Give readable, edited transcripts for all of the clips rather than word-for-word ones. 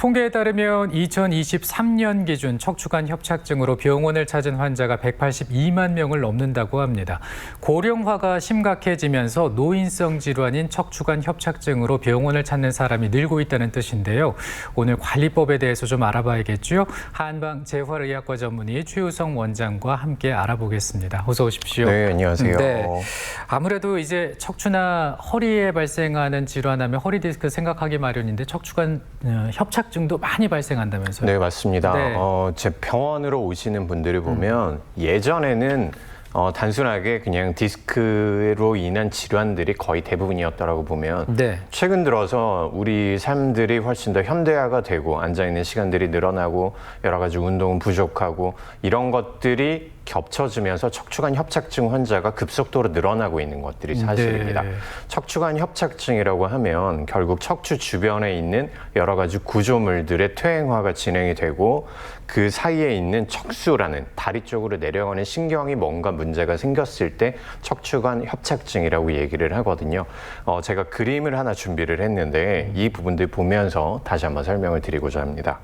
통계에 따르면 2023년 기준 척추관 협착증으로 병원을 찾은 환자가 182만 명을 넘는다고 합니다. 고령화가 심각해지면서 노인성 질환인 척추관 협착증으로 병원을 찾는 사람이 늘고 있다는 뜻인데요. 오늘 관리법에 대해서 좀 알아봐야겠죠. 한방 재활의학과 전문의 최우성 원장과 함께 알아보겠습니다. 어서 오십시오. 네, 안녕하세요. 네, 아무래도 이제 척추나 허리에 발생하는 질환하면 허리 디스크 생각하기 마련인데 척추관 협착증도 많이 발생한다면서요? 네, 맞습니다. 네. 제 병원으로 오시는 분들을 보면 예전에는 단순하게 그냥 디스크로 인한 질환들이 거의 대부분이었다라고 보면 네. 최근 들어서 우리 삶들이 훨씬 더 현대화가 되고 앉아있는 시간들이 늘어나고 여러 가지 운동은 부족하고 이런 것들이 겹쳐지면서 척추관 협착증 환자가 급속도로 늘어나고 있는 것들이 사실입니다. 네. 척추관 협착증이라고 하면 결국 척추 주변에 있는 여러 가지 구조물들의 퇴행화가 진행이 되고 그 사이에 있는 척수라는 다리 쪽으로 내려가는 신경이 뭔가 문제가 생겼을 때 척추관 협착증이라고 얘기를 하거든요. 제가 그림을 하나 준비를 했는데 이 부분들 보면서 다시 한번 설명을 드리고자 합니다.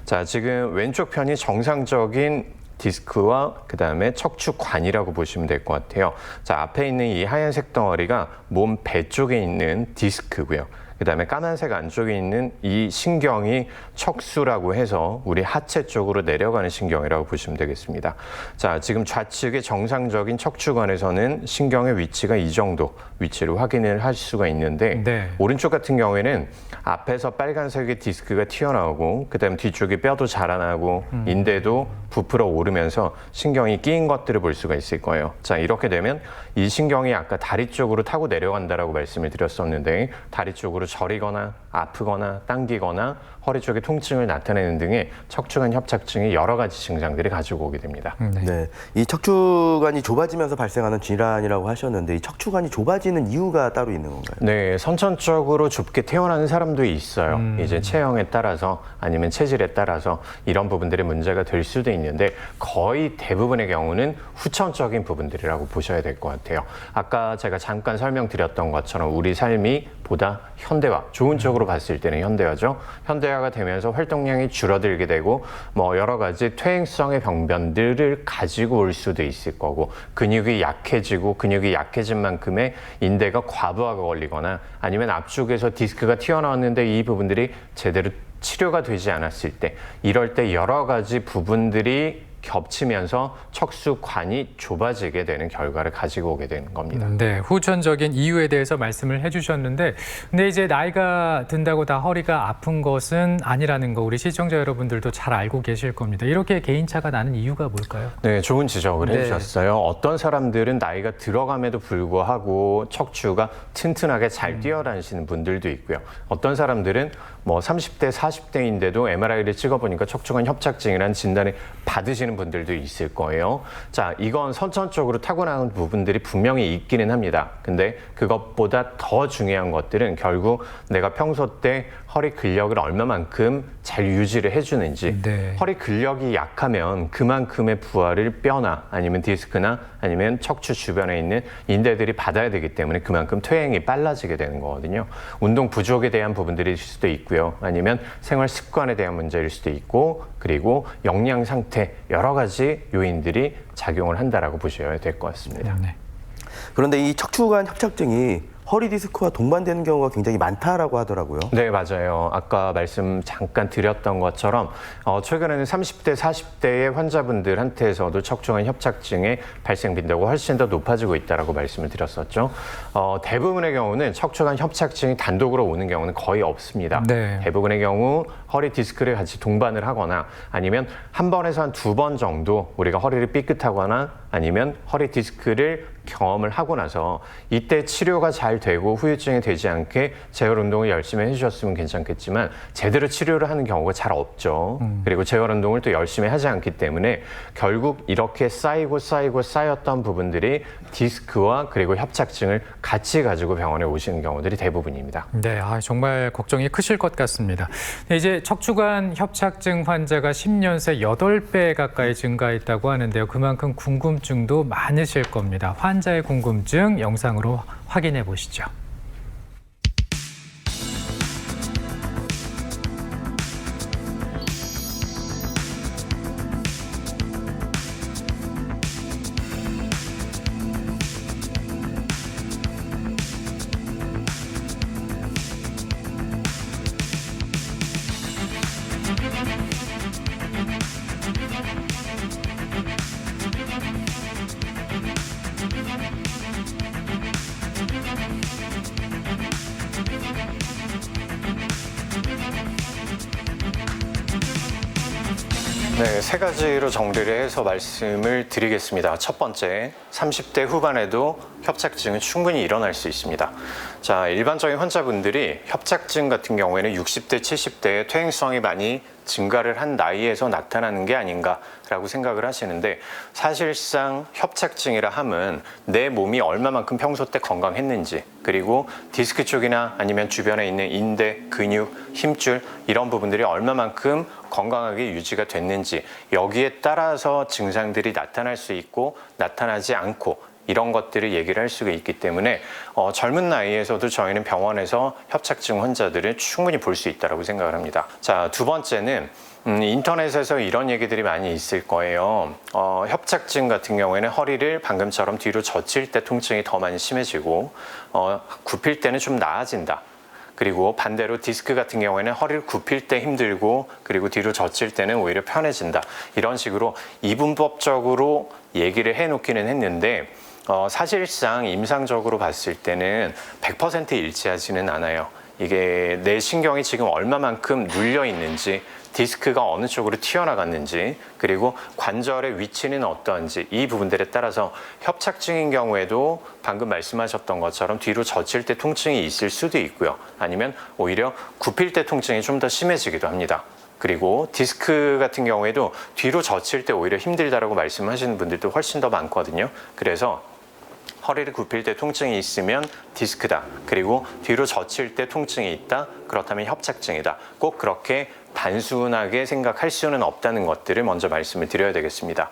자, 지금 왼쪽 편이 정상적인 디스크와 그다음에 척추관이라고 보시면 될 것 같아요. 자, 앞에 있는 이 하얀색 덩어리가 몸 배 쪽에 있는 디스크고요. 그다음에 까만색 안쪽에 있는 이 신경이 척수라고 해서 우리 하체 쪽으로 내려가는 신경이라고 보시면 되겠습니다. 자, 지금 좌측의 정상적인 척추관에서는 신경의 위치가 이 정도 위치를 확인을 할 수가 있는데 네. 오른쪽 같은 경우에는 앞에서 빨간색의 디스크가 튀어나오고 그다음 뒤쪽에 뼈도 자라나고 인대도 부풀어 오르면서 신경이 끼인 것들을 볼 수가 있을 거예요. 자, 이렇게 되면 이 신경이 아까 다리 쪽으로 타고 내려간다라고 말씀을 드렸었는데 다리 쪽으로 저리거나 아프거나 당기거나 허리 쪽에 통증을 나타내는 등의 척추관 협착증의 여러 가지 증상들이 가지고 오게 됩니다. 네, 이 척추관이 좁아지면서 발생하는 질환이라고 하셨는데 이 척추관이 좁아지는 이유가 따로 있는 건가요? 네, 선천적으로 좁게 태어나는 사람도 있어요. 이제 체형에 따라서 아니면 체질에 따라서 이런 부분들이 문제가 될 수도 있는데 거의 대부분의 경우는 후천적인 부분들이라고 보셔야 될 것 같아요. 아까 제가 잠깐 설명드렸던 것처럼 우리 삶이 보다 현대화, 좋은 쪽으로 봤을 때는 현대화죠. 현대화가 되면서 활동량이 줄어들게 되고 뭐 여러 가지 퇴행성의 병변들을 가지고 올 수도 있을 거고 근육이 약해지고 근육이 약해진 만큼의 인대가 과부하가 걸리거나 아니면 앞쪽에서 디스크가 튀어나왔는데 이 부분들이 제대로 치료가 되지 않았을 때 이럴 때 여러 가지 부분들이 겹치면서 척수관이 좁아지게 되는 결과를 가지고 오게 되는 겁니다. 네, 후천적인 이유에 대해서 말씀을 해주셨는데, 근데 이제 나이가 든다고 다 허리가 아픈 것은 아니라는 거 우리 시청자 여러분들도 잘 알고 계실 겁니다. 이렇게 개인차가 나는 이유가 뭘까요? 네, 좋은 지적을 네. 해주셨어요. 어떤 사람들은 나이가 들어감에도 불구하고 척추가 튼튼하게 잘 뛰어다니시는 분들도 있고요. 어떤 사람들은 뭐 30대, 40대인데도 MRI를 찍어보니까 척추관 협착증이라는 진단을 받으시는 분들도 있을 거예요. 자, 이건 선천적으로 타고나는 부분들이 분명히 있기는 합니다. 근데 그것보다 더 중요한 것들은 결국 내가 평소 때 허리 근력을 얼마만큼 잘 유지를 해주는지 네. 허리 근력이 약하면 그만큼의 부하를 뼈나 아니면 디스크나 아니면 척추 주변에 있는 인대들이 받아야 되기 때문에 그만큼 퇴행이 빨라지게 되는 거거든요. 운동 부족에 대한 부분들일 수도 있고요. 아니면 생활 습관에 대한 문제일 수도 있고 그리고 영양 상태 여러 가지 요인들이 작용을 한다라고 보셔야 될 것 같습니다. 네. 그런데 이 척추관 협착증이 허리 디스크와 동반되는 경우가 굉장히 많다라고 하더라고요. 네, 맞아요. 아까 말씀 잠깐 드렸던 것처럼 최근에는 30대, 40대의 환자분들한테서도 척추관 협착증의 발생 빈도가 훨씬 더 높아지고 있다고 말씀을 드렸었죠. 대부분의 경우는 척추관 협착증이 단독으로 오는 경우는 거의 없습니다. 네. 대부분의 경우 허리 디스크를 같이 동반을 하거나 아니면 한 번에서 한 두 번 정도 우리가 허리를 삐끗하거나 아니면 허리 디스크를 경험을 하고 나서 이때 치료가 잘 되고 후유증이 되지 않게 재활 운동을 열심히 해주셨으면 괜찮겠지만 제대로 치료를 하는 경우가 잘 없죠. 그리고 재활 운동을 또 열심히 하지 않기 때문에 결국 이렇게 쌓였던 부분들이 디스크와 그리고 협착증을 같이 가지고 병원에 오시는 경우들이 대부분입니다. 네, 정말 걱정이 크실 것 같습니다. 이제 척추관 협착증 환자가 10년 새 8배 가까이 증가했다고 하는데요. 그만큼 궁금증도 많으실 겁니다. 환자의 궁금증 영상으로 확인해 보시죠. 네, 세 가지로 정리를 해서 말씀을 드리겠습니다. 첫 번째, 30대 후반에도 협착증은 충분히 일어날 수 있습니다. 자, 일반적인 환자분들이 협착증 같은 경우에는 60대, 70대에 퇴행성이 많이 증가를 한 나이에서 나타나는 게 아닌가라고 생각을 하시는데, 사실상 협착증이라 함은 내 몸이 얼마만큼 평소 때 건강했는지, 그리고 디스크 쪽이나 아니면 주변에 있는 인대, 근육, 힘줄 이런 부분들이 얼마만큼 건강하게 유지가 됐는지, 여기에 따라서 증상들이 나타날 수 있고 나타나지 않고 이런 것들을 얘기를 할 수가 있기 때문에 젊은 나이에서도 저희는 병원에서 협착증 환자들을 충분히 볼 수 있다고 생각을 합니다. 자, 두 번째는 인터넷에서 이런 얘기들이 많이 있을 거예요. 협착증 같은 경우에는 허리를 방금처럼 뒤로 젖힐 때 통증이 더 많이 심해지고 굽힐 때는 좀 나아진다. 그리고 반대로 디스크 같은 경우에는 허리를 굽힐 때 힘들고 그리고 뒤로 젖힐 때는 오히려 편해진다. 이런 식으로 이분법적으로 얘기를 해놓기는 했는데 사실상 임상적으로 봤을 때는 100% 일치하지는 않아요. 이게 내 신경이 지금 얼마만큼 눌려 있는지, 디스크가 어느 쪽으로 튀어나갔는지, 그리고 관절의 위치는 어떠한지, 이 부분들에 따라서 협착증인 경우에도 방금 말씀하셨던 것처럼 뒤로 젖힐 때 통증이 있을 수도 있고요. 아니면 오히려 굽힐 때 통증이 좀 더 심해지기도 합니다. 그리고 디스크 같은 경우에도 뒤로 젖힐 때 오히려 힘들다라고 말씀하시는 분들도 훨씬 더 많거든요. 그래서 허리를 굽힐 때 통증이 있으면 디스크다. 그리고 뒤로 젖힐 때 통증이 있다. 그렇다면 협착증이다. 꼭 그렇게 단순하게 생각할 수는 없다는 것들을 먼저 말씀을 드려야 되겠습니다.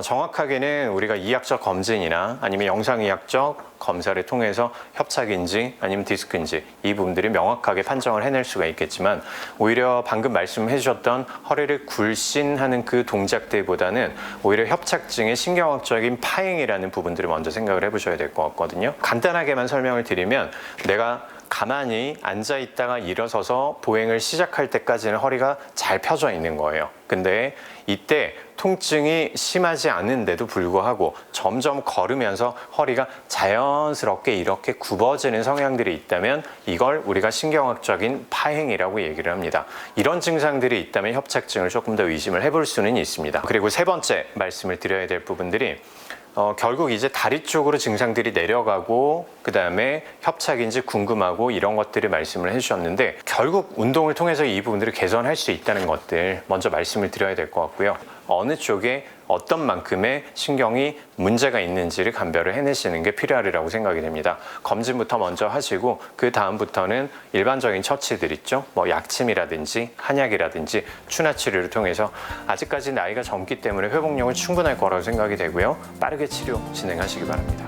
정확하게는 우리가 이학적 검진이나 아니면 영상의학적 검사를 통해서 협착인지 아니면 디스크인지 이 부분들이 명확하게 판정을 해낼 수가 있겠지만, 오히려 방금 말씀해 주셨던 허리를 굴신하는 그 동작들보다는 오히려 협착증의 신경학적인 파행이라는 부분들을 먼저 생각을 해보셔야 될 것 같거든요. 간단하게만 설명을 드리면, 내가 가만히 앉아 있다가 일어서서 보행을 시작할 때까지는 허리가 잘 펴져 있는 거예요. 근데 이때 통증이 심하지 않은데도 불구하고 점점 걸으면서 허리가 자연스럽게 이렇게 굽어지는 성향들이 있다면 이걸 우리가 신경학적인 파행이라고 얘기를 합니다. 이런 증상들이 있다면 협착증을 조금 더 의심을 해볼 수는 있습니다. 그리고 세 번째 말씀을 드려야 될 부분들이 결국 이제 다리 쪽으로 증상들이 내려가고 그 다음에 협착인지 궁금하고 이런 것들을 말씀을 해주셨는데, 결국 운동을 통해서 이 부분들을 개선할 수 있다는 것들 먼저 말씀을 드려야 될 것 같고요. 어느 쪽에 어떤 만큼의 신경이 문제가 있는지를 감별을 해내시는 게 필요하리라고 생각이 됩니다. 검진부터 먼저 하시고 그 다음부터는 일반적인 처치들 있죠. 뭐 약침이라든지 한약이라든지 추나 치료를 통해서, 아직까지 나이가 젊기 때문에 회복력은 충분할 거라고 생각이 되고요. 빠르게 치료 진행하시기 바랍니다.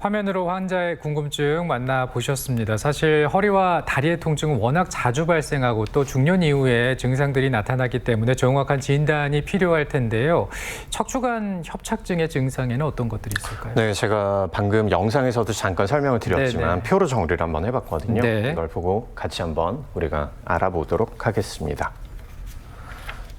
화면으로 환자의 궁금증 만나보셨습니다. 사실 허리와 다리의 통증은 워낙 자주 발생하고 또 중년 이후에 증상들이 나타나기 때문에 정확한 진단이 필요할 텐데요. 척추관 협착증의 증상에는 어떤 것들이 있을까요? 네, 제가 방금 영상에서도 잠깐 설명을 드렸지만 네네. 표로 정리를 한번 해봤거든요. 네. 이걸 보고 같이 한번 우리가 알아보도록 하겠습니다.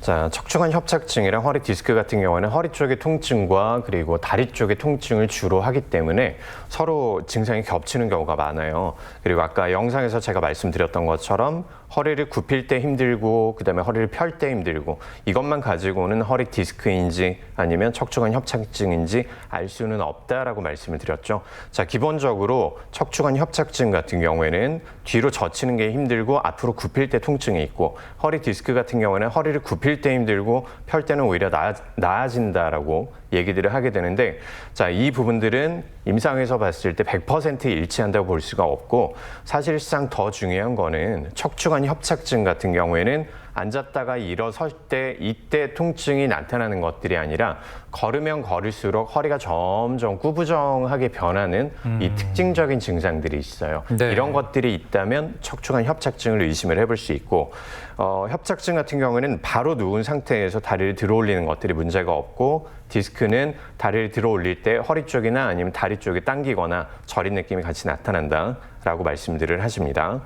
자, 척추관 협착증이랑 허리 디스크 같은 경우에는 허리 쪽의 통증과 그리고 다리 쪽의 통증을 주로 하기 때문에 서로 증상이 겹치는 경우가 많아요. 그리고 아까 영상에서 제가 말씀드렸던 것처럼 허리를 굽힐 때 힘들고 그다음에 허리를 펼 때 힘들고, 이것만 가지고는 허리 디스크인지 아니면 척추관 협착증인지 알 수는 없다라고 말씀을 드렸죠. 자, 기본적으로 척추관 협착증 같은 경우에는 뒤로 젖히는 게 힘들고 앞으로 굽힐 때 통증이 있고, 허리 디스크 같은 경우에는 허리를 굽힐 때 힘들고 펼 때는 오히려 나아진다라고 얘기들을 하게 되는데, 자, 이 부분들은 임상에서 봤을 때 100% 일치한다고 볼 수가 없고, 사실상 더 중요한 거는 척추관 협착증 같은 경우에는 앉았다가 일어설 때 이때 통증이 나타나는 것들이 아니라 걸으면 걸을수록 허리가 점점 구부정하게 변하는 이 특징적인 증상들이 있어요. 네. 이런 것들이 있다면 척추관 협착증을 의심을 해볼 수 있고, 협착증 같은 경우에는 바로 누운 상태에서 다리를 들어 올리는 것들이 문제가 없고, 디스크는 다리를 들어 올릴 때 허리 쪽이나 아니면 다리 쪽이 당기거나 저린 느낌이 같이 나타난다라고 말씀들을 하십니다.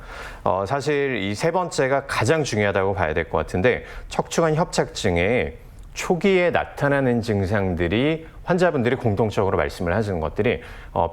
사실 이 세 번째가 가장 중요하다고 봐야 될 것 같은데, 척추관 협착증의 초기에 나타나는 증상들이 환자분들이 공통적으로 말씀을 하시는 것들이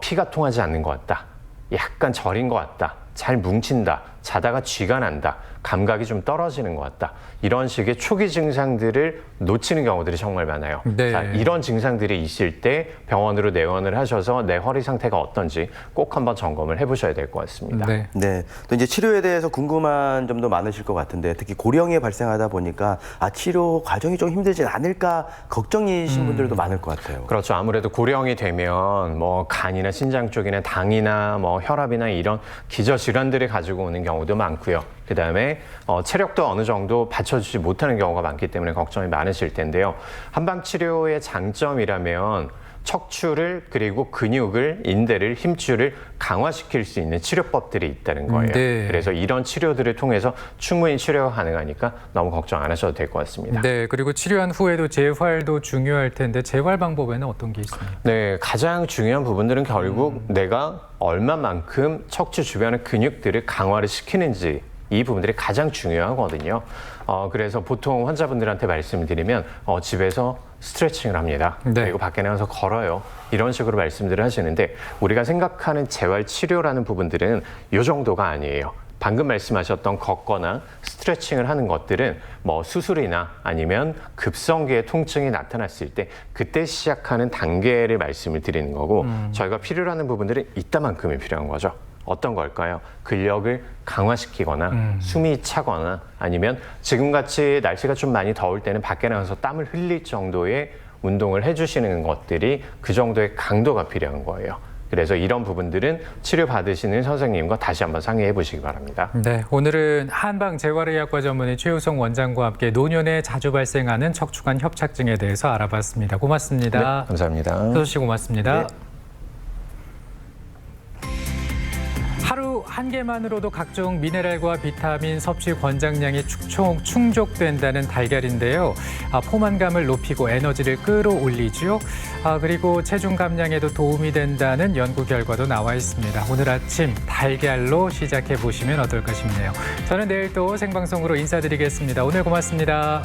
피가 통하지 않는 것 같다. 약간 저린 것 같다, 잘 뭉친다, 자다가 쥐가 난다, 감각이 좀 떨어지는 것 같다, 이런 식의 초기 증상들을 놓치는 경우들이 정말 많아요. 네. 자, 이런 증상들이 있을 때 병원으로 내원을 하셔서 내 허리 상태가 어떤지 꼭 한번 점검을 해보셔야 될 것 같습니다. 네. 네. 또 이제 치료에 대해서 궁금한 점도 많으실 것 같은데 특히 고령에 발생하다 보니까 치료 과정이 좀 힘들진 않을까 걱정이신 분들도 많을 것 같아요. 그렇죠. 아무래도 고령이 되면 뭐 간이나 신장 쪽이나 당이나 뭐 혈압이나 이런 기저 질환들을 가지고 오는 경우도 많고요. 그다음에 체력도 어느 정도 받쳐주지 못하는 경우가 많기 때문에 걱정이 많으실 텐데요. 한방 치료의 장점이라면 척추를 그리고 근육을, 인대를, 힘줄을 강화시킬 수 있는 치료법들이 있다는 거예요. 네. 그래서 이런 치료들을 통해서 충분히 치료가 가능하니까 너무 걱정 안 하셔도 될 것 같습니다. 네, 그리고 치료한 후에도 재활도 중요할 텐데 재활 방법에는 어떤 게 있습니까? 네, 가장 중요한 부분들은 결국 내가 얼마만큼 척추 주변의 근육들을 강화를 시키는지, 이 부분들이 가장 중요하거든요. 그래서 보통 환자분들한테 말씀을 드리면 집에서 스트레칭을 합니다. 네. 그리고 밖에 나가서 걸어요. 이런 식으로 말씀들을 하시는데 우리가 생각하는 재활 치료라는 부분들은 이 정도가 아니에요. 방금 말씀하셨던 걷거나 스트레칭을 하는 것들은 뭐 수술이나 아니면 급성기의 통증이 나타났을 때 그때 시작하는 단계를 말씀을 드리는 거고 저희가 필요로 하는 부분들은 이따만큼이 필요한 거죠. 어떤 걸까요? 근력을 강화시키거나 숨이 차거나 아니면 지금같이 날씨가 좀 많이 더울 때는 밖에 나가서 땀을 흘릴 정도의 운동을 해주시는 것들이 그 정도의 강도가 필요한 거예요. 그래서 이런 부분들은 치료받으시는 선생님과 다시 한번 상의해 보시기 바랍니다. 네, 오늘은 한방재활의학과 전문의 최우성 원장과 함께 노년에 자주 발생하는 척추관 협착증에 대해서 알아봤습니다. 고맙습니다. 네, 감사합니다. 효소 씨 고맙습니다. 네. 하루 한 개만으로도 각종 미네랄과 비타민 섭취 권장량이 충족된다는 달걀인데요. 포만감을 높이고 에너지를 끌어올리죠. 그리고 체중 감량에도 도움이 된다는 연구 결과도 나와 있습니다. 오늘 아침 달걀로 시작해 보시면 어떨까 싶네요. 저는 내일 또 생방송으로 인사드리겠습니다. 오늘 고맙습니다.